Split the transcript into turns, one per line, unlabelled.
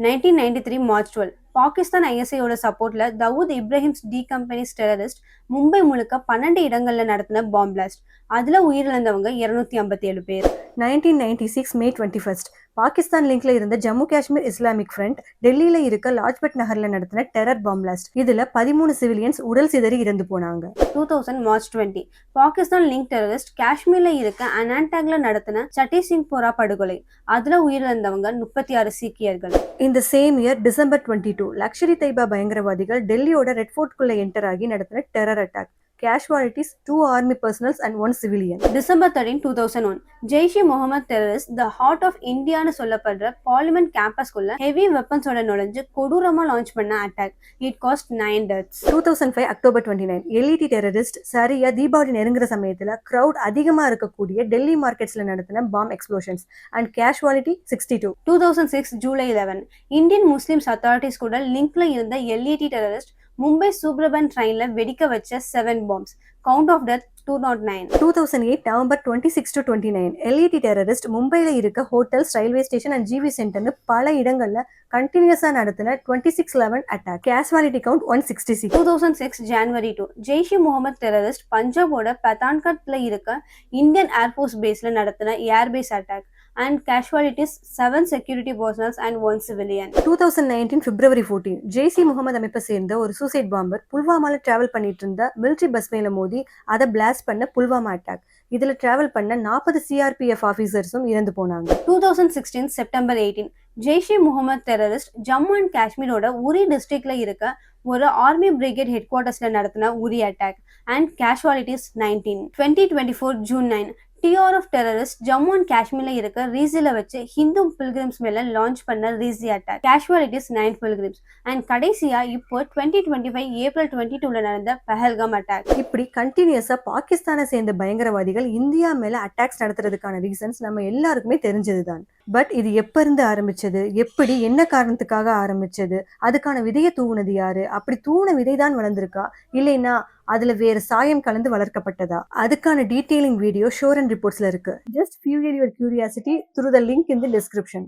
1993 March 12 Pakistan ஐஎஸ்ஐயோட சப்போர்ட்ல Dawood Ibrahim's D companies terrorist Mumbai முழுக்க 12 இடங்கள்ல நடத்தின பாம் பிளாஸ்ட். அதுல உயிரிழந்தவங்க 257 பேர்.
1996 May 21 பாகிஸ்தான் லிங்க்ல இருந்த ஜம்மு காஷ்மீர் இஸ்லாமிக் ஃப்ரண்ட் டெல்லியில இருக்க லாஜ்பட் நகர்ல நடத்தின டெரர் பாம் பிளாஸ்ட். இதுல 13 சிவிலியன்ஸ் உடல் சிதறி இறந்து போனாங்க.
2000 March 20 பாகிஸ்தான் லிங்க் டெரரிஸ்ட் காஷ்மீர்ல இருக்க அனான்டாக்ல நடத்தின சட்டி சிங் போரா படுகொலை. அதுல உயிரிழந்தவங்க 36 சீக்கியர்கள்.
இந்த same year December 22 luxury Taiba பயங்கரவாதிகள் டெல்லியோட ரெட் ஃபோர்ட்குள்ள என்டர் ஆகி நடத்தின terror attack. Casualties 2 army personnel and 1 civilian.
December 13, 2001 Jaish e Mohammed terrorist the heart of இந்தியான்னு சொல்லப்படுற பார்லிமெண்ட் கேம்பஸ்குள்ள ஹெவி வெப்பன்ஸோட நுழைஞ்சு கொடூரமா லான்ச் பண்ண attack. It cost 9 deaths.
2005 October 29 LED terrorist சரியா தீபாவளி நெருங்குற சமயத்துல கிரவுட் அதிகமா இருக்கக்கூடிய டெல்லி மார்க்கெட்ஸ்ல நடத்தின bomb explosions and casualty 62.
2006 July 11 Indian Muslims authorities கூட லிங்க்ல இருந்த LED டெரரிஸ்ட் மும்பை சூப்ரபன் ட்ரெயின்ல வெடிக்க வச்ச 7 bombs. Count of death 209.
2008 November 26 to 29 LED terrorist மும்பைல இருக்க ஹோட்டல்ஸ், ரயில்வே ஸ்டேஷன் அண்ட் ஜிவி சென்டர்னு பல இடங்கள்ல கண்டினியூஸா நடத்தின 26/11 attack. Casualty count 166.
2006 January 2 Jaish-e-Mohammed terrorist பஞ்சாபோட பத்தான்கட்ல இருக்க இந்தியன் ஏர்ஃபோர்ஸ் பேஸ்ல நடத்தின airbase attack and casualties 7 security personnel and 1 civilian.
2019 February 14 Jaish-e-Mohammed அமைப்பை சேர்ந்த ஒரு சூசைட் பாம்பர் புல்வாமால டிராவல் பண்ணிட்டு இருந்த மிலிட்டரி பஸ் மேல மோதி அதை பிளாஸ்ட் பண்ண புல்வாமா அட்டாக். இதுல டிராவல் பண்ண 40 சிஆர்பிஎஃப் ஆபீசர்ஸும் இறந்து போனாங்க.
2016 September 18 Jaish-e-Mohammed terrorist Jammu and காஷ்மீரோட உரி டிஸ்ட்ரிக்ட்ல இருக்க ஒரு ஆர்மி பிரிகேட் ஹெட் குவார்டர்ஸ்ல நடத்தின Uri attack and casualties 19. 2024 June 9 TRF terrorist Jammu and காஷ்மீர்ல இருக்க ரீசில வச்சு ஹிந்து பில்கிரிம்ஸ் மேல லான்ச் பண்ண Reasi attack. Casualties 9 pilgrims and கடைசியா இப்போ 2025 April 22ல நடந்த பஹல்காம் அட்டாக்.
இப்படி கண்டினியூஸா பாகிஸ்தானை சேர்ந்த பயங்கரவாதிகள் இந்தியா மேல அட்டாக்ஸ் நடத்துறதுக்கான ரீசன்ஸ் நம்ம எல்லாருக்குமே தெரிஞ்சதுதான். பட் இது எப்ப இருந்து ஆரம்பிச்சது, எப்படி, என்ன காரணத்துக்காக ஆரம்பிச்சது, அதுக்கான விதையை தூவுனது யாரு, அப்படி தூவுன விதைதான் வளர்ந்துருக்கா இல்லைன்னா அதுல வேற சாயம் கலந்து வளர்க்கப்பட்டதா, அதுக்கான டீடைலிங் வீடியோ ஷோர் அண்ட் ரிப்போர்ட்ஸ்ல இருக்கு. Just fuel your curiosity through the link in the description.